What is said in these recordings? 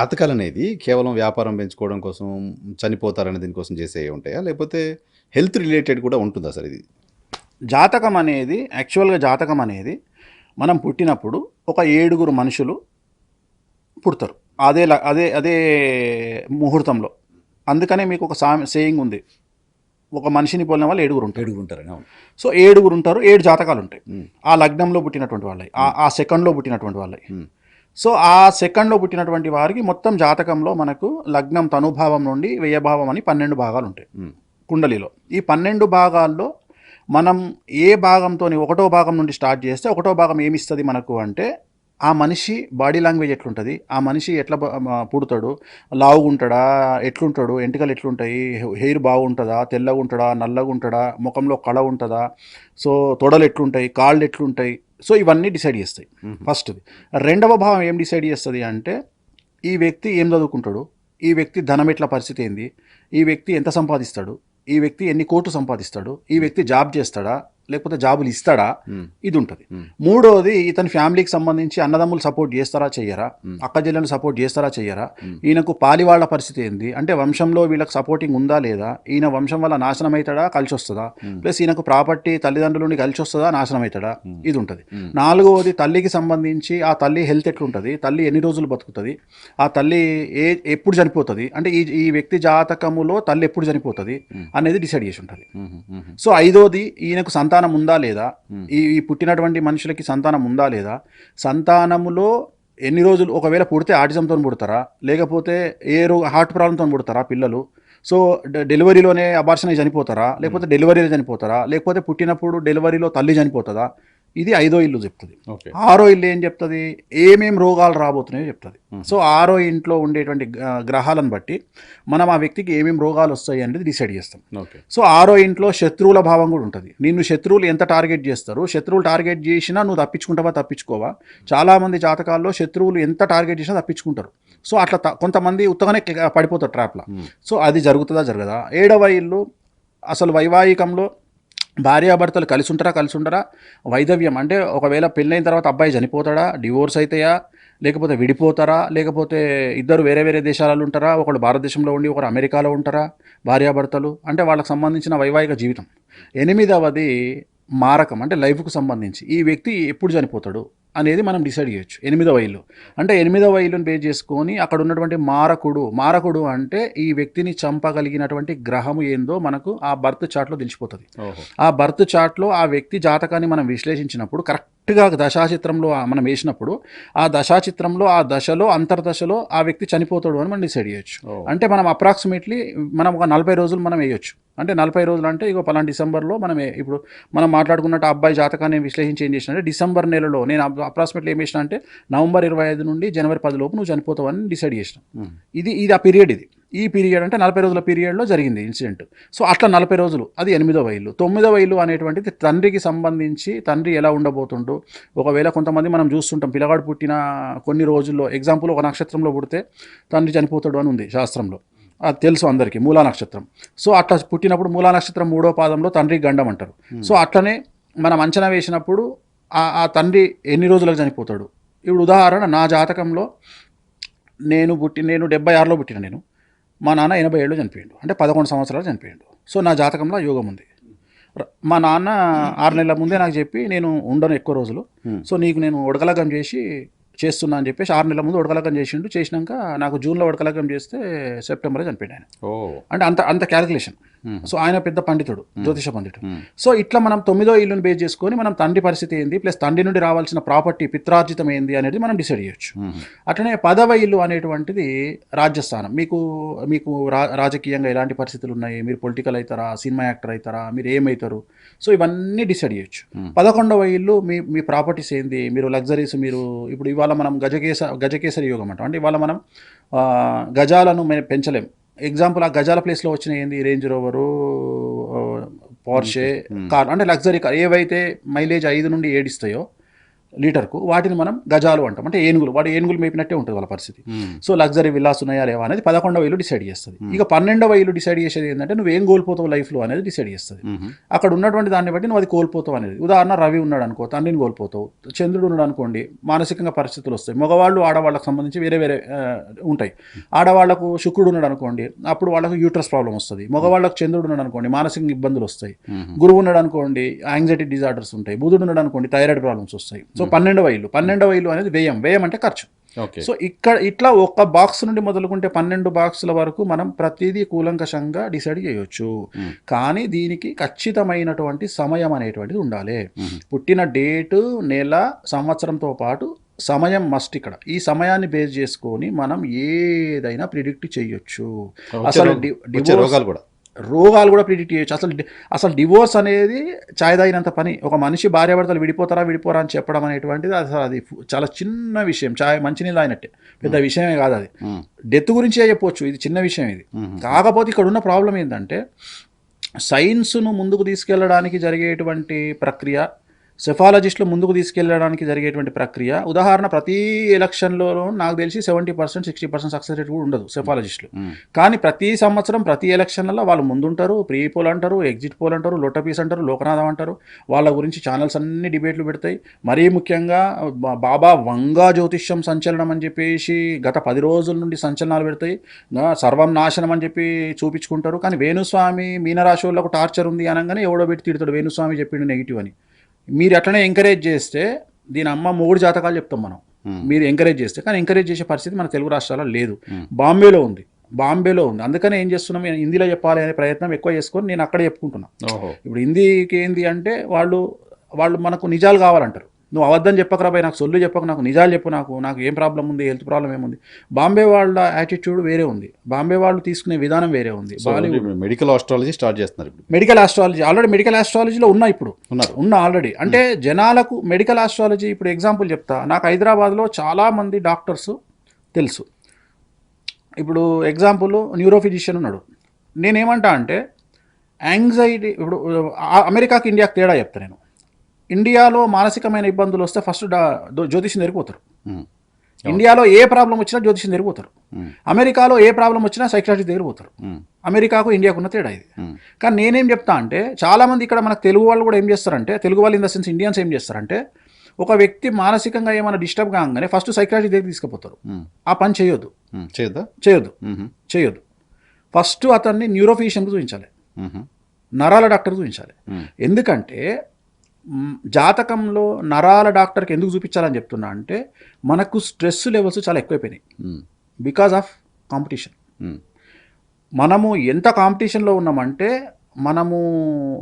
జాతకాలనేది కేవలం వ్యాపారం పెంచుకోవడం కోసం, చనిపోతారనే దీనికోసం చేసేవి ఉంటాయా? లేకపోతే హెల్త్ రిలేటెడ్ కూడా ఉంటుందా సార్ ఇది? జాతకం అనేది మనం పుట్టినప్పుడు ఒక 7 మనుషులు పుడతారు. అదే ముహూర్తంలో. అందుకనే మీకు ఒక సేయింగ్ ఉంది. ఒక మనిషిని పోలిన వాళ్ళు 7 ఉంటారు. 7 ఉంటారని. అవును. సో 7 ఉంటారు, 7 జాతకాలు ఉంటాయి. ఆ లగ్నంలో పుట్టినటువంటి వాళ్ళవి, ఆ సెకండ్లో పుట్టినటువంటి వాళ్ళవి. సో ఆ సెకండ్లో పుట్టినటువంటి వారికి మొత్తం జాతకంలో మనకు లగ్నం తనుభావం నుండి వ్యయభావం అని 12 భాగాలు ఉంటాయి కుండలిలో. ఈ 12 భాగాల్లో మనం ఏ భాగంతో ఒకటో భాగం నుండి స్టార్ట్ చేస్తే ఒకటో భాగం ఏమిస్తుంది మనకు అంటే ఆ మనిషి బాడీ లాంగ్వేజ్ ఎట్లుంటుంది, ఆ మనిషి ఎట్లా పుడతాడు, లావుగుంటాడా, ఎట్లుంటాడు, ఎంటికలు ఎట్లుంటాయి, హెయిర్ బాగుంటుందా, తెల్లగా ఉంటాడా, నల్లగా ఉంటాడా, ముఖంలో కళ ఉంటుందా, సో తొడలు ఎట్లుంటాయి, కాళ్ళు ఎట్లుంటాయి, సో ఇవన్నీ డిసైడ్ చేస్తాయి. ఫస్ట్ది. రెండవ భావం ఏం డిసైడ్ చేస్తుంది అంటే ఈ వ్యక్తి ఏం చదువుకుంటాడు, ఈ వ్యక్తి ధనం ఎట్లా పరిస్థితి ఏంది, ఈ వ్యక్తి ఎంత సంపాదిస్తాడు, ఈ వ్యక్తి ఎన్ని కోట్లు సంపాదిస్తాడు, ఈ వ్యక్తి జాబ్ చేస్తాడా లేకపోతే జాబులు ఇస్తాడా, ఇది ఉంటుంది. మూడోది ఇతని ఫ్యామిలీకి సంబంధించి అన్నదమ్ములు సపోర్ట్ చేస్తారా చెయ్యరా, అక్క చెల్లెలు సపోర్ట్ చేస్తారా చెయ్యరా, ఈయనకు పాలివాళ్ల పరిస్థితి ఏంది అంటే వంశంలో వీళ్ళకి సపోర్టింగ్ ఉందా లేదా, ఈయన వంశం వల్ల నాశనం అవుతాడా కలిసి వస్తుందా, ప్లస్ ఈయనకు ప్రాపర్టీ తల్లిదండ్రుల నుండి కలిసి వస్తుందా నాశనం అవుతాడా, ఇది ఉంటుంది. నాలుగవది తల్లికి సంబంధించి ఆ తల్లి హెల్త్ ఎట్లుంటుంది, తల్లి ఎన్ని రోజులు బతుకుతుంది, ఆ తల్లి ఎప్పుడు చనిపోతుంది అంటే ఈ వ్యక్తి జాతకములో తల్లి ఎప్పుడు చనిపోతుంది అనేది డిసైడ్ చేసి ఉంటుంది. సో ఐదోది ఈయనకు సంతానం ఉందా లేదా, ఈ పుట్టినటువంటి మనుషులకి సంతానం ఉందా లేదా, సంతానములో ఎన్ని రోజులు, ఒకవేళ పుడితే ఆటిజంతో పుడతారా లేకపోతే హార్ట్ ప్రాబ్లంతో పుడతారా పిల్లలు, సో డెలివరీలోనే అబార్షన్ అయి చనిపోతారా లేకపోతే డెలివరీలో చనిపోతారా లేకపోతే పుట్టినప్పుడు డెలివరీలో తల్లి చనిపోతుందా, ఇది 5వ ఇల్లు చెప్తుంది. 6వ ఇల్లు ఏం చెప్తుంది, ఏమేం రోగాలు రాబోతున్నాయో చెప్తుంది. సో 6వ ఇంట్లో ఉండేటువంటి గ్రహాలను బట్టి మనం ఆ వ్యక్తికి ఏమేం రోగాలు వస్తాయి అనేది డిసైడ్ చేస్తాం. సో 6వ ఇంట్లో శత్రువుల భావం కూడా ఉంటుంది. నిన్ను శత్రువులు ఎంత టార్గెట్ చేస్తారు, శత్రువులు టార్గెట్ చేసినా నువ్వు తప్పించుకుంటావా తప్పించుకోవా, చాలామంది జాతకాల్లో శత్రువులు ఎంత టార్గెట్ చేసినా తప్పించుకుంటారు. సో అట్లా కొంతమంది ఉత్తగానే పడిపోతారు ట్రాప్లో. సో అది జరుగుతుందా జరగదా. 7వ ఇల్లు అసలు వైవాహికంలో భార్యాభర్తలు కలిసి ఉండరా, వైధవ్యం అంటే ఒకవేళ పెళ్ళైన తర్వాత అబ్బాయి చనిపోతాడా, డివోర్స్ అవుతాయా, లేకపోతే విడిపోతారా, లేకపోతే ఇద్దరు వేరే వేరే దేశాలలో ఉంటారా, ఒకళ్ళు భారతదేశంలో ఉండి ఒకరు అమెరికాలో ఉంటారా భార్యాభర్తలు, అంటే వాళ్ళకి సంబంధించిన వైవాహిక జీవితం. 8వది మారకం అంటే లైఫ్కు సంబంధించి ఈ వ్యక్తి ఎప్పుడు చనిపోతాడు అనేది మనం డిసైడ్ చేయొచ్చు. 8వ ఇల్లు అంటే 8వ ఇల్లుని బేస్ చేసుకొని అక్కడ ఉన్నటువంటి మారకుడు అంటే ఈ వ్యక్తిని చంపగలిగినటువంటి గ్రహము ఏందో మనకు ఆ బర్త్ చార్ట్లో తెలిసిపోతుంది. ఆ బర్త్ చార్ట్లో ఆ వ్యక్తి జాతకాన్ని మనం విశ్లేషించినప్పుడు కరెక్ట్గా దశాచిత్రంలో మనం వేసినప్పుడు ఆ దశాచిత్రంలో ఆ దశలో అంతర్దశలో ఆ వ్యక్తి చనిపోతాడు అని మనం డిసైడ్ చేయొచ్చు. అంటే మనం అప్రాక్సిమేట్లీ మనం ఒక 40 రోజులు మనం వేయొచ్చు. అంటే 40 రోజులు అంటే ఇక పలానా డిసెంబర్లో ఇప్పుడు మనం మాట్లాడుకున్నట్టు అబ్బాయి జాతకాన్ని విశ్లేషించి ఏం చేసిన అంటే డిసెంబర్ నెలలో నేను అప్రాక్సిమేట్లీ ఏం చేసిన అంటే నవంబర్ 25 నుండి జనవరి 10 లోపు నువ్వు చనిపోతావని డిసైడ్ చేసిన. ఇది ఆ పీరియడ్. ఈ పీరియడ్ అంటే 40 రోజుల పీరియడ్లో జరిగింది ఇన్సిడెంట్. సో అట్లా 40 రోజులు, అది 8వ ఇల్లు. 9వ ఇల్లు అనేటువంటిది తండ్రికి సంబంధించి తండ్రి ఎలా ఉండబోతుండో. ఒకవేళ కొంతమంది మనం చూస్తుంటాం పిల్లగాడు పుట్టిన కొన్ని రోజుల్లో, ఎగ్జాంపుల్ ఒక నక్షత్రంలో పుడితే తండ్రి చనిపోతాడు అని ఉంది శాస్త్రంలో, అది తెలుసు అందరికీ, మూలా నక్షత్రం. సో అట్లా పుట్టినప్పుడు మూలా నక్షత్రం 3వ పాదంలో తండ్రికి గండం అంటారు. సో అట్లనే మనం అంచనా వేసినప్పుడు ఆ తండ్రి ఎన్ని రోజులకు చనిపోతాడు. ఇప్పుడు ఉదాహరణ నా జాతకంలో నేను 76లో పుట్టిన, మా నాన్న 87లో చనిపోయాడు, అంటే 11 సంవత్సరాలు చనిపోయాడు. సో నా జాతకంలో యోగం ఉంది. మా నాన్న 6 నెలల ముందే నాకు చెప్పి నేను ఉండను ఎక్కువ రోజులు, సో నీకు నేను ఉడకలగం చేస్తున్నా అని చెప్పేసి 6 నెలల ముందు ఉడకలగం చేసినాక నాకు జూన్లో ఉడకలగం చేస్తే సెప్టెంబర్లో చనిపోయాడు ఆయన. అంటే అంత క్యాలిక్యులేషన్. సో ఆయన పెద్ద పండితుడు, జ్యోతిష పండితుడు. సో ఇట్లా మనం 9వ ఇల్లుని బేస్ చేసుకొని మనం తండ్రి పరిస్థితి ఏంది ప్లస్ తండ్రి నుండి రావాల్సిన ప్రాపర్టీ పిత్రార్జితం ఏంది అనేది మనం డిసైడ్ చేయొచ్చు. అట్లనే 10వ ఇల్లు అనేటువంటిది రాజ్యస్థానం. మీకు రాజకీయంగా ఎలాంటి పరిస్థితులు ఉన్నాయి, మీరు పొలిటికల్ అవుతారా, సినిమా యాక్టర్ అవుతారా, మీరు ఏమవుతారు, సో ఇవన్నీ డిసైడ్ చేయొచ్చు. 11వ ఇల్లు మీ ప్రాపర్టీస్ ఏంది, మీరు లగ్జరీస్, మీరు ఇప్పుడు ఇవాళ మనం గజకేసరి యోగం అంటాం. అంటే ఇవాళ మనం గజాలను పెంచలేం. ఎగ్జాంపుల్ ఆ గజాల ప్లేస్లో వచ్చిన ఏంది, రేంజ్ రోవరు, పోర్షే కార్, అంటే లగ్జరీ కార్ ఏవైతే మైలేజ్ 5 నుండి 7 ఇస్తాయో లీటర్కు, వాటిని మనం గజాలు అంటాం, అంటే ఏనుగులు. వాడు ఏనుగులు మేపినట్టే ఉంటుంది వాళ్ళ పరిస్థితి. సో లగ్జరీ విల్లాస్ ఉన్నాయా లేవా అనేది 11వ ఇల్లు డిసైడ్ చేస్తుంది. ఇక 12వ ఇల్లు డిసైడ్ చేసేది ఏంటంటే నువ్వు ఏం కోల్పోతావు లైఫ్లో అనేది డిసైడ్ చేస్తుంది. అక్కడ ఉన్నటువంటి దాన్ని బట్టి నువ్వు అది కోల్పోతావు అనేది. ఉదాహరణ రవి ఉన్నాడు అనుకో, తండ్రిని కోల్పోతావు. చంద్రుడు ఉన్నాడు అనుకోండి, మానసికంగా పరిస్థితులు వస్తాయి. మగవాళ్ళు ఆడవాళ్ళకు సంబంధించి వేరే వేరే ఉంటాయి. ఆడవాళ్లకు శుక్రుడు ఉన్నాడు అనుకోండి, అప్పుడు వాళ్ళకు యూట్రస్ ప్రాబ్లం వస్తుంది. మగవాళ్ళకు చంద్రుడు ఉన్నాడు అనుకోండి, మానసిక ఇబ్బందులు వస్తాయి. గురువు ఉన్నాడు అనుకోండి, యాంగ్జైటీ డిజార్డర్స్ ఉంటాయి. బుధుడు ఉన్నాడు అనుకోండి, థైరాయిడ్ ప్రాబ్లమ్స్ వస్తాయి. సో 12వ ఇల్లు అనేది వ్యయం అంటే ఖర్చు. సో ఇక్కడ ఇట్లా ఒక బాక్స్ నుండి మొదలుకుంటే 12 బాక్సుల వరకు మనం ప్రతిదీ కూలంకషంగా డిసైడ్ చేయొచ్చు. కానీ దీనికి ఖచ్చితమైనటువంటి సమయం అనేటువంటిది ఉండాలి. పుట్టిన డేటు, నెల, సంవత్సరంతో పాటు సమయం మస్ట్. ఇక్కడ ఈ సమయాన్ని బేస్ చేసుకొని మనం ఏదైనా ప్రిడిక్ట్ చేయొచ్చు. అసలు రోగాలు కూడా ప్రిడిక్ట్ చేయొచ్చు. అసలు డివోర్స్ అనేది చాయ్ తాగినంత పని. ఒక మనిషి భార్యాభర్తలు విడిపోరా అని చెప్పడం అనేటువంటిది అసలు అది చాలా చిన్న విషయం. మంచినీళ్ళు తాగినట్టే, పెద్ద విషయమే కాదు అది. డెత్ గురించే చెప్పొచ్చు, ఇది చిన్న విషయం ఇది. కాకపోతే ఇక్కడ ఉన్న ప్రాబ్లం ఏంటంటే సైన్స్ను ముందుకు తీసుకెళ్ళడానికి జరిగేటువంటి ప్రక్రియ, సెఫాలజిస్టులు ముందుకు తీసుకెళ్ళడానికి జరిగేటువంటి ప్రక్రియ. ఉదాహరణ, ప్రతి ఎలక్షన్లోనూ నాకు తెలిసి 70%, 60% సక్సెస్ రేట్ కూడా ఉండదు సెఫాలజిస్టులు. కానీ ప్రతి సంవత్సరం ప్రతి ఎలక్షన్లలో వాళ్ళు ముందుంటారు. ప్రీ పోల్ అంటారు, ఎగ్జిట్ పోల్ అంటారు, లోటపీస్ అంటారు, లోకనాథం అంటారు. వాళ్ళ గురించి ఛానల్స్ అన్ని డిబేట్లు పెడతాయి. మరీ ముఖ్యంగా బాబా వంగా జ్యోతిష్యం సంచలనం అని చెప్పేసి గత 10 రోజుల నుండి సంచలనాలు పెడతాయి. సర్వం నాశనం అని చెప్పి చూపించుకుంటారు. కానీ వేణుస్వామి మీనరాశి వాళ్ళకు టార్చర్ ఉంది అనగానే ఎవడో పెట్టి తిడతాడు, వేణుస్వామి చెప్పిండు నెగిటివ్ అని. మీరు అట్లనే ఎంకరేజ్ చేస్తే దీని అమ్మ 3 జాతకాలు చెప్తాం మనం, మీరు ఎంకరేజ్ చేస్తే. కానీ ఎంకరేజ్ చేసే పరిస్థితి మన తెలుగు రాష్ట్రాల్లో లేదు. బాంబేలో ఉంది. అందుకనే ఏం చేస్తున్నాం, హిందీలో చెప్పాలి అనే ప్రయత్నం ఎక్కువ చేసుకొని నేను అక్కడే చెప్పుకుంటున్నాను. ఇప్పుడు హిందీకి ఏంది అంటే వాళ్ళు మనకు నిజాలు కావాలంటారు. నువ్వు అబద్ధం చెప్పకరా భయ్, నాకు సొల్లు చెప్పక, నాకు నిజాలు చెప్పు, నాకు ఏం ప్రాబ్లం ఉంది, హెల్త్ ప్రాబ్లం ఏముంది. బాంబే వాళ్ళ యాటిట్యూడ్ వేరే ఉంది, బాంబే వాళ్ళు తీసుకునే విధానం వేరే ఉంది. మెడికల్ ఆస్ట్రాలజీ స్టార్ట్ చేస్తున్నారు. మెడికల్ ఆస్ట్రాలజీ ఆల్రెడీ మెడికల్ ఆస్ట్రాలజీలో ఉన్నా ఆల్రెడీ. అంటే జనాలకు మెడికల్ ఆస్ట్రాలజీ, ఇప్పుడు ఎగ్జాంపుల్ చెప్తా. నాకు హైదరాబాద్లో చాలామంది డాక్టర్స్ తెలుసు. ఇప్పుడు ఎగ్జాంపుల్ న్యూరోఫిజిషియన్ ఉన్నాడు. నేనేమంటా అంటే యాంగ్జైటీ, ఇప్పుడు అమెరికాకి ఇండియాకి తేడా చెప్తా నేను. ఇండియాలో మానసికమైన ఇబ్బందులు వస్తే ఫస్ట్ జ్యోతిష్యం జరిగిపోతారు. ఇండియాలో ఏ ప్రాబ్లం వచ్చినా జ్యోతిష్యం జరిగిపోతారు. అమెరికాలో ఏ ప్రాబ్లం వచ్చినా సైకియాట్రిస్ట్ దగ్గర పోతారు. అమెరికాకు ఇండియాకు ఉన్న తేడా ఇది. కానీ నేనేం చెప్తా అంటే చాలామంది ఇక్కడ మనకు తెలుగు వాళ్ళు కూడా ఏం చేస్తారంటే, తెలుగు వాళ్ళు ఇన్ ద సెన్స్ ఇండియన్స్ ఏం చేస్తారంటే, ఒక వ్యక్తి మానసికంగా ఏమైనా డిస్టర్బ్ కాగానే ఫస్ట్ సైకియాట్రిస్ట్ దగ్గర తీసుకుపోతారు. ఆ పని చేయొద్దు. ఫస్ట్ అతన్ని న్యూరోఫిజిషియన్కి చూపించాలి, నరాల డాక్టర్ చూపించాలి. ఎందుకంటే జాతకంలో నరాల డాక్టర్కి ఎందుకు చూపించాలని చెప్తున్నా అంటే, మనకు స్ట్రెస్ లెవెల్స్ చాలా ఎక్కువైపోయినాయి బికాజ్ ఆఫ్ కాంపిటీషన్. మనము ఎంత కాంపిటీషన్లో ఉన్నామంటే, మనము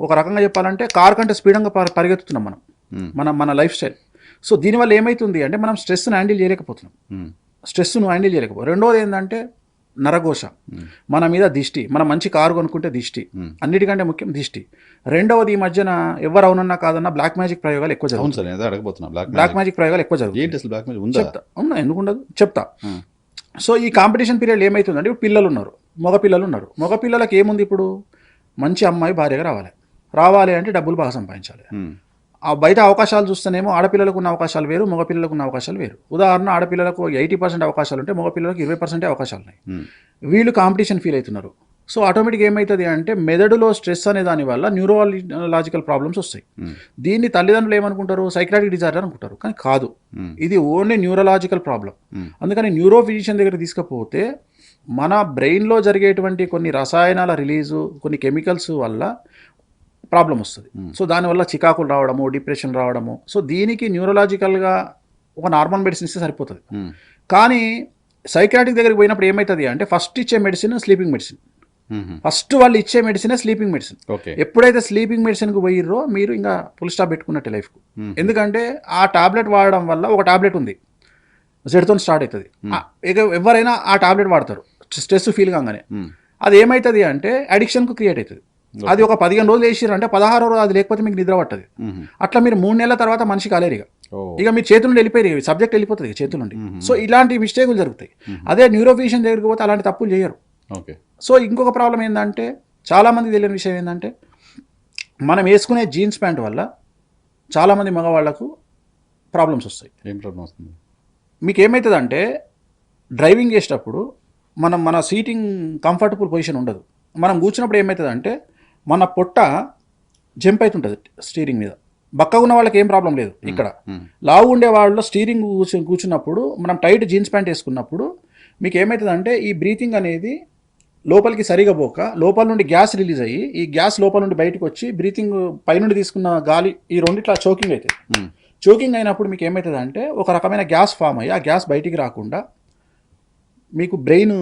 ఒక రకంగా చెప్పాలంటే కార్ కంటే స్పీడ్గా పరిగెత్తుతున్నాం మన లైఫ్ స్టైల్. సో దీనివల్ల ఏమవుతుంది అంటే మనం స్ట్రెస్ను హ్యాండిల్ చేయలేకపోతున్నాం. రెండోది ఏంటంటే నరఘోష, మన మీద దిష్టి. మనం మంచి కారు కొనుక్కుంటే దిష్టి, అన్నిటికంటే ముఖ్యం దిష్టి. రెండవది, ఈ మధ్యన ఎవరు అవునన్నా కాదన్నా బ్లాక్ మ్యాజిక్ ప్రయోగాలు ఎక్కువ జరుగుతుంది. ఎందుకుండదు చెప్తా. సో ఈ కాంపిటీషన్ పీరియడ్ ఏమవుతుందంటే, ఇప్పుడు పిల్లలు ఉన్నారు, మగ పిల్లలకి ఏముంది, ఇప్పుడు మంచి అమ్మాయి భార్యగా రావాలి అంటే డబ్బులు బాగా సంపాదించాలి. ఆ బయట అవకాశాలు చూస్తేనేమో ఆడపిల్లలకు ఉన్న అవకాశాలు వేరు, మగపిల్లలకు ఉన్న అవకాశాలు వేరు. ఉదాహరణ, ఆడపిల్లలకు 80% అవకాశాలు ఉంటే మగపిల్లలకు 20% అవకాశాలు ఉన్నాయి. వీళ్ళు కాంపిటీషన్ ఫీల్ అవుతున్నారు. సో ఆటోమేటిక్ ఏమవుతుంది అంటే, మెదడులో స్ట్రెస్ అనే దాని వల్ల న్యూరోలాజికల్ ప్రాబ్లమ్స్ వస్తాయి. దీన్ని తల్లిదండ్రులు ఏమనుకుంటారు, సైకియాట్రిక్ డిజార్డర్ అనుకుంటారు. కానీ కాదు, ఇది ఓన్లీ న్యూరోలాజికల్ ప్రాబ్లం. అందుకని న్యూరోఫిజిషియన్ దగ్గర తీసుకపోతే మన బ్రెయిన్లో జరిగేటువంటి కొన్ని రసాయనాల రిలీజు, కొన్ని కెమికల్స్ వల్ల ప్రాబ్లం వస్తుంది. సో దానివల్ల చికాకులు రావడము, డిప్రెషన్ రావడము. సో దీనికి న్యూరోలాజికల్గా ఒక నార్మల్ మెడిసిన్ ఇస్తే సరిపోతుంది. కానీ సైకియాట్రిక్ దగ్గరికి పోయినప్పుడు ఏమవుతుంది అంటే, ఫస్ట్ ఇచ్చే మెడిసిన్ స్లీపింగ్ మెడిసిన్. ఫస్ట్ వాళ్ళు ఇచ్చే మెడిసినే స్లీపింగ్ మెడిసిన్. ఎప్పుడైతే స్లీపింగ్ మెడిసిన్కి పోయిర్రో మీరు ఇంకా ఫుల్ స్టాప్ పెట్టుకున్నట్టే లైఫ్కు. ఎందుకంటే ఆ టాబ్లెట్ వాడడం వల్ల, ఒక టాబ్లెట్ ఉంది జెడ్తో స్టార్ట్ అవుతుంది, ఎవరైనా ఆ టాబ్లెట్ వాడతారు స్ట్రెస్ ఫీల్ కాగానే. అది ఏమవుతుంది అంటే అడిక్షన్కు క్రియేట్ అవుతుంది. అది ఒక 15 రోజులు వేసిరంటే 16వ రోజు అది లేకపోతే మీకు నిద్ర పట్టదు. అట్లా మీరు 3 నెలల తర్వాత మనిషి కాలేరు, ఇక మీ చేతుల నుండి వెళ్ళిపోయి సబ్జెక్ట్ వెళ్ళిపోతుంది చేతుల నుండి. సో ఇలాంటి మిస్టేకులు జరుగుతాయి. అదే న్యూరోఫిజిషియన్ దగ్గరికి పోతే అలాంటి తప్పులు చేయరు. సో ఇంకొక ప్రాబ్లం ఏంటంటే, చాలామంది తెలియని విషయం ఏంటంటే, మనం వేసుకునే జీన్స్ ప్యాంట్ వల్ల చాలామంది మగవాళ్లకు ప్రాబ్లమ్స్ వస్తాయి. ఏం ప్రాబ్లం వస్తుంది? మీకు ఏమవుతుందంటే డ్రైవింగ్ చేసేటప్పుడు మన సీటింగ్ కంఫర్టబుల్ పొజిషన్ ఉండదు. మనం కూర్చున్నప్పుడు ఏమవుతుందంటే మన పొట్ట జంప్ అవుతుంటుంది స్టీరింగ్ మీద. బక్కగా ఉన్న వాళ్ళకి ఏం ప్రాబ్లం లేదు. ఇక్కడ లావు ఉండే వాళ్ళు స్టీరింగ్ కూర్చున్నప్పుడు మనం టైట్ జీన్స్ ప్యాంట్ వేసుకున్నప్పుడు మీకు ఏమవుతుందంటే ఈ బ్రీతింగ్ అనేది లోపలికి సరిగా పోక లోపల నుండి గ్యాస్ రిలీజ్ అయ్యి ఈ గ్యాస్ లోపల నుండి బయటకు వచ్చి బ్రీతింగ్ పైనుండి తీసుకున్న గాలి ఈ రెండిట్లా చోకింగ్ అవుతుంది. చోకింగ్ అయినప్పుడు మీకు ఏమవుతుంది అంటే ఒక రకమైన గ్యాస్ ఫామ్ అయ్యి ఆ గ్యాస్ బయటికి రాకుండా మీకు బ్రెయిన్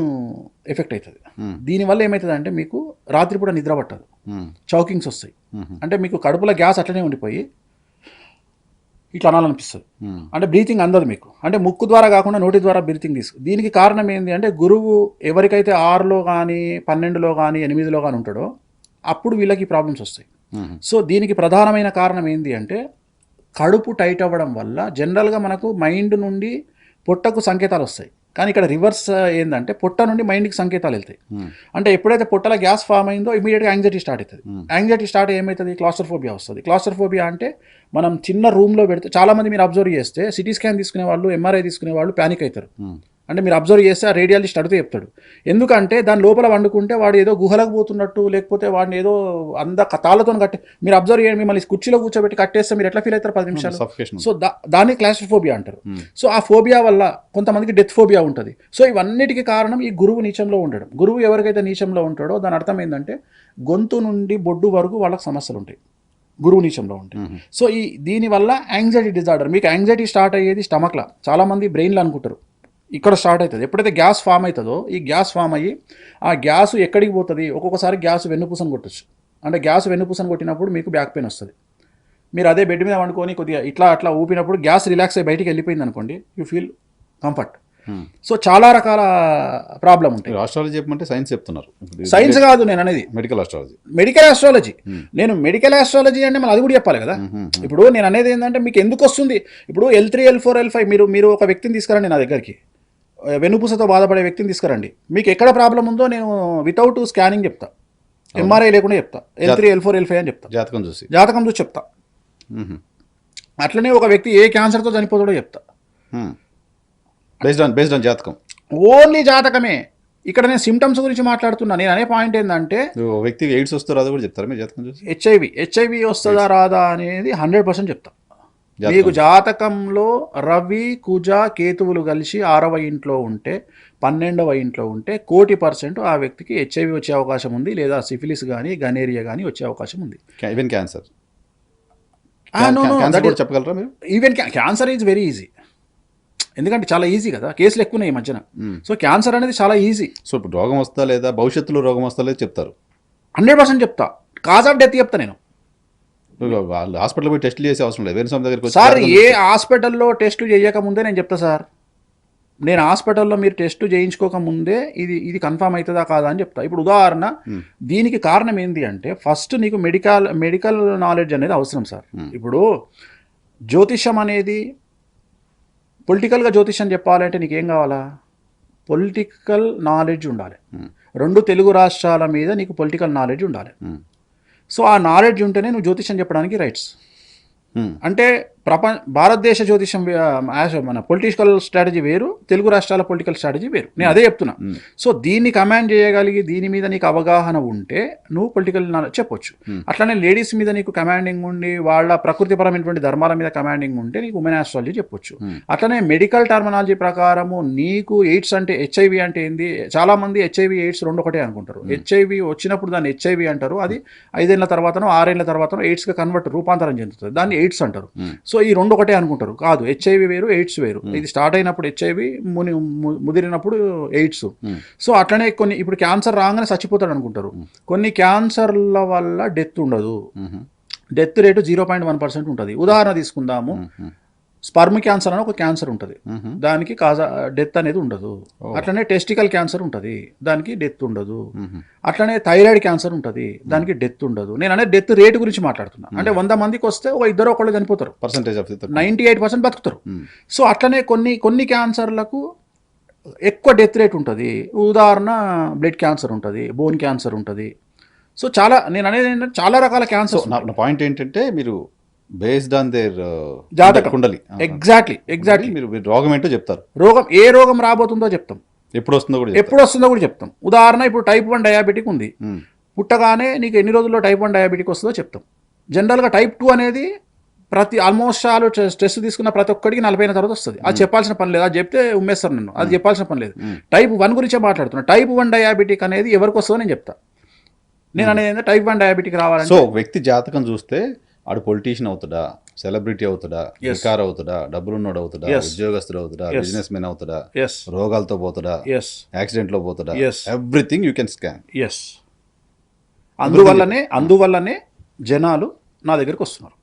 ఎఫెక్ట్ అవుతుంది. దీనివల్ల ఏమవుతుంది అంటే మీకు రాత్రిపూట నిద్ర పట్టదు, చౌకింగ్స్ వస్తాయి. అంటే మీకు కడుపులో గ్యాస్ అట్లనే ఉండిపోయి ఇట్లా అనాలనిపిస్తుంది. అంటే బ్రీతింగ్ అందదు మీకు. అంటే ముక్కు ద్వారా కాకుండా నోటి ద్వారా బ్రీతింగ్ దీనికి కారణం ఏంటి అంటే గురువు ఎవరికైతే 6లో కానీ 12లో కానీ 8లో కానీ ఉంటాడో అప్పుడు వీళ్ళకి ప్రాబ్లమ్స్ వస్తాయి. సో దీనికి ప్రధానమైన కారణం ఏంటి అంటే కడుపు టైట్ అవ్వడం వల్ల జనరల్గా మనకు మైండ్ నుండి పొట్టకు సంకేతాలు వస్తాయి. కానీ ఇక్కడ రివర్స్ ఏంటంటే పొట్ట నుండి మైండ్కి సంకేతాలు వెళ్తాయి. అంటే ఎప్పుడైతే పొట్టలో గ్యాస్ ఫామ్ అయిందో ఇమీడియట్గా యాంగ్జైటీ స్టార్ట్ అవుతుంది. యాంగ్జైటీ స్టార్ట్ ఏమవుతుంది? క్లాస్ట్రోఫోబియా వస్తుంది. క్లాస్ట్రోఫోబియా అంటే మనం చిన్న రూమ్లో పెడితే చాలామంది మీరు అబ్జర్వ్ చేస్తే సిటీ స్కాన్ తీసుకునే వాళ్ళు, ఎంఆర్ఐ తీసుకునే వాళ్ళు ప్యానిక్ అవుతారు. అంటే మీరు అబ్జర్వ్ చేస్తే ఆ రేడియాలజిస్ట్ అడిగితే చెప్తాడు. ఎందుకంటే దాని లోపల వండుకుంటే వాడు ఏదో గుహలకు పోతున్నట్టు లేకపోతే వాడిని ఏదో తాళ్ళతో కట్టి మీరు అబ్జర్వ్ చేయండి, మిమ్మల్ని కుర్చీలో కూర్చోబెట్టి కట్టేస్తే మీరు ఎట్లా ఫీల్ అవుతారు 10 నిమిషాలు. సో దాన్ని క్లాస్ట్రోఫోబియా అంటారు. సో ఆ ఫోబియా వల్ల కొంతమందికి డెత్ ఫోబియా ఉంటుంది. సో ఇవన్నిటికీ కారణం ఈ గురువు నీచంలో ఉండడం. గురువు ఎవరికైతే నీచంలో ఉంటాడో దాని అర్థం ఏంటంటే గొంతు నుండి బొడ్డు వరకు వాళ్ళకి సమస్యలు ఉంటాయి గురువు నీచంలో ఉంటాయి. సో దీనివల్ల యాంగ్జైటీ డిజార్డర్. మీకు యాంగ్జైటీ స్టార్ట్ అయ్యేది స్టమక్లో, చాలామంది బ్రెయిన్లో అనుకుంటారు, ఇక్కడ స్టార్ట్ అవుతుంది. ఎప్పుడైతే గ్యాస్ ఫామ్ అవుతుందో ఈ గ్యాస్ ఫామ్ అయ్యి ఆ గ్యాస్ ఎక్కడికి పోతుంది? ఒక్కొక్కసారి గ్యాస్ వెన్నుపూసను కొట్టచ్చు. అంటే గ్యాస్ వెన్నుపూసను కొట్టినప్పుడు మీకు బ్యాక్ పెయిన్ వస్తుంది. మీరు అదే బెడ్ మీద వండుకొని కొద్దిగా ఇట్లా అట్లా ఊపినప్పుడు గ్యాస్ రిలాక్స్ అయ్యి బయటికి వెళ్ళిపోయింది అనుకోండి, యూ ఫీల్ కంఫర్ట్. సో చాలా రకాల ప్రాబ్లం ఉంటాయి. ఆస్ట్రాలజీ చెప్పమంటే సైన్స్ చెప్తున్నారు. సైన్స్ కాదు నేను అనేది, మెడికల్ ఆస్ట్రాలజీ. Medical astrology. నేను మెడికల్ ఆస్ట్రాలజీ అంటే మనం అది కూడా చెప్పాలి కదా. ఇప్పుడు నేను అనేది ఏంటంటే మీకు ఎందుకు వస్తుంది? ఇప్పుడు L3, L4, L5 మీరు ఒక వ్యక్తిని తీసుకురండి నా దగ్గరికి, వెన్నుపూసతో బాధపడే వ్యక్తిని తీసుకురండి. మీకు ఎక్కడ ప్రాబ్లం ఉందో నేను వితౌట్ స్కానింగ్ చెప్తా, ఎంఆర్ఐ లేకుండా చెప్తా, L3, L4, L5 అని చెప్తా. జాతకం చూసి చెప్తా. అట్లనే ఒక వ్యక్తి ఏ క్యాన్సర్తో చనిపోతాడో చెప్తా. బేస్డ్ ఆన్ జాతకం, ఓన్లీ జాతకమే. ఇక్కడ నేను సిమ్టమ్స్ గురించి మాట్లాడుతున్నా. నేను అనే పాయింట్ ఏంటంటే వ్యక్తికి ఎయిడ్స్ వస్తుందో రాదో కూడా చెప్తారా మీరు జాతకం చూసి? హెచ్ఐవి వస్తుందా రాదా అనేది 100% చెప్తా. మీకు జాతకంలో రవి, కుజ, కేతువులు కలిసి 6వ ఇంట్లో ఉంటే 12వ ఇంట్లో ఉంటే 1,00,00,000% ఆ వ్యక్తికి హెచ్ఐవి వచ్చే అవకాశం ఉంది, లేదా సిఫిలిస్ కానీ గనేరియా కానీ వచ్చే అవకాశం ఉంది. ఈవెన్ క్యాన్సర్ చెప్పగలరా మీరు? Even cancer is very easy. ఎందుకంటే చాలా ఈజీ కదా, కేసులు ఎక్కువ ఉన్నాయి ఈ మధ్యన. సో క్యాన్సర్ అనేది చాలా ఈజీ. సో ఇప్పుడు రోగం వస్తా లేదా భవిష్యత్తులో రోగం వస్తా లేదా చెప్తారు? 100% చెప్తా. కాజ్ ఆఫ్ డెత్ చెప్తా నేను. వాళ్ళు హాస్పిటల్ పోయి టెస్టులు చేసే అవసరం లేదు. వేరే సమ దగ్గరికి సార్ ఏ హాస్పిటల్లో టెస్టులు చేయకముందే నేను చెప్తా సార్. నేను హాస్పిటల్లో మీరు టెస్ట్ చేయించుకోకముందే ఇది కన్ఫర్మ్ అవుతుందా కాదా అని చెప్తా. ఇప్పుడు ఉదాహరణ, దీనికి కారణం ఏంటి అంటే ఫస్ట్ నీకు మెడికల్ నాలెడ్జ్ అనేది అవసరం సార్. ఇప్పుడు జ్యోతిష్యం అనేది పొలిటికల్గా జ్యోతిష్యం చెప్పాలంటే నీకేం కావాలా? పొలిటికల్ నాలెడ్జ్ ఉండాలి. 2 తెలుగు రాష్ట్రాల మీద నీకు పొలిటికల్ నాలెడ్జ్ ఉండాలి. సో ఆ నాలెడ్జ్ ఉంటేనే నువ్వు జ్యోతిష్యం చెప్పడానికి రైట్స్. అంటే భారతదేశ జ్యోతిషం మన పొలిటికల్ స్ట్రాటజీ వేరు, తెలుగు రాష్ట్రాల పొలిటికల్ స్ట్రాటజీ వేరు. నేను అదే చెప్తున్నా. సో దీన్ని కమాండ్ చేయగలిగి దీని మీద నీకు అవగాహన ఉంటే నువ్వు పొలిటికల్ నాలెడ్జ్ చెప్పొచ్చు. అట్లానే లేడీస్ మీద నీకు కమాండింగ్ ఉండి వాళ్ళ ప్రకృతిపరమైనటువంటి ధర్మాల మీద కమాండింగ్ ఉంటే నీకు ఉమెన్ ఆస్ట్రాలజీ చెప్పొచ్చు. అట్లనే మెడికల్ టర్మినాలజీ ప్రకారము నీకు ఎయిడ్స్ అంటే హెచ్ఐవి అంటే ఏంది? చాలా మంది హెచ్ఐవి ఎయిడ్స్ 2 ఒకటే అనుకుంటారు. హెచ్ఐవి వచ్చినప్పుడు దాన్ని హెచ్ఐవి అంటారు, అది 5 ఏళ్ల తర్వాతనో 6 ఏళ్ల తర్వాతనో ఎయిడ్స్గా రూపాంతరం చెందుతుంది, దాన్ని ఎయిడ్స్ అంటారు. సో ఈ 2 ఒకటే అనుకుంటారు. కాదు, హెచ్ఐవి వేరు, ఎయిడ్స్ వేరు. ఇది స్టార్ట్ అయినప్పుడు హెచ్ఐవి, ముదిరినప్పుడు ఎయిడ్స్. సో అట్లనే కొన్ని ఇప్పుడు క్యాన్సర్ రాగానే చచ్చిపోతాడు అనుకుంటారు. కొన్ని క్యాన్సర్ల వల్ల డెత్ ఉండదు. డెత్ రేటు 0.1% ఉంటుంది. ఉదాహరణ తీసుకుందాము, స్పర్మ్ క్యాన్సర్ అని ఒక క్యాన్సర్ ఉంటుంది, దానికి డెత్ అనేది ఉండదు. అట్లనే టెస్టికల్ క్యాన్సర్ ఉంటుంది, దానికి డెత్ ఉండదు. అట్లనే థైరాయిడ్ క్యాన్సర్ ఉంటుంది, దానికి డెత్ ఉండదు. నేను అనేది డెత్ రేటు గురించి మాట్లాడుతున్నా. అంటే 100 మందికి వస్తే ఒక 2-1 చనిపోతారు, 98% బతుకుతారు. సో అట్లనే కొన్ని క్యాన్సర్లకు ఎక్కువ డెత్ రేట్ ఉంటుంది. ఉదాహరణ బ్లడ్ క్యాన్సర్ ఉంటుంది, బోన్ క్యాన్సర్ ఉంటుంది. సో నేను అనేది ఏంటంటే చాలా రకాల క్యాన్సర్. నా పాయింట్ ఏంటంటే మీరు బేస్డ్ ఆన్ దేర్ జాతకం. కుండలి. ఎగ్జాక్ట్లీ మీరు రోగం ఏంటో చెప్తారు, ఏ రోగం రాబోతుందో చెప్తాం, ఎప్పుడు వస్తుందో కూడా చెప్తారు. ఎప్పుడు వస్తుందో కూడా చెప్తాం. ఉదాహరణ ఇప్పుడు టైప్ 1 డయాబెటిక్ ఉంది, మ్మ్. పుట్టగానే నీకు ఎన్ని రోజుల్లో టైప్ 1 డయాబెటిక్ వస్తుందో చెప్తాం. జనరల్గా టైప్ 2 అనేది ఆల్మోస్ట్ చాలా స్ట్రెస్ తీసుకున్న ప్రతి ఒక్కడికి 40 అయిన తర్వాత వస్తుంది. అది చెప్పాల్సిన పని లేదు, అది చెప్తే ఉమ్మేస్తారు నన్ను, అది చెప్పాల్సిన పని లేదు. టైప్ 1 గురించే మాట్లాడుతున్నా. టైప్ 1 డయాబెటిక్ అనేది ఎవరికి వస్తుందో నేను చెప్తా. నేను అనేది టైప్ 1 డయాబెటిక్ రావాలంటే సో ఒక వ్యక్తి జాతకం చూస్తే ఆడు పొలిటీషియన్ అవుతాడా, సెలబ్రిటీ అవుతాడా, వికార్ అవుతాడా, డబ్బులున్నోడు అవుతాడా, ఉద్యోగస్తుడు అవుతాడా, బిజినెస్ మెన్ అవుతాడా, ఎస్ రోగాలతో పోతాడా, ఎస్ యాక్సిడెంట్ లో పోతాడా, Yes. Everything you can scan. Yes అందువల్లనే జనాలు నా దగ్గరికి వస్తున్నారు.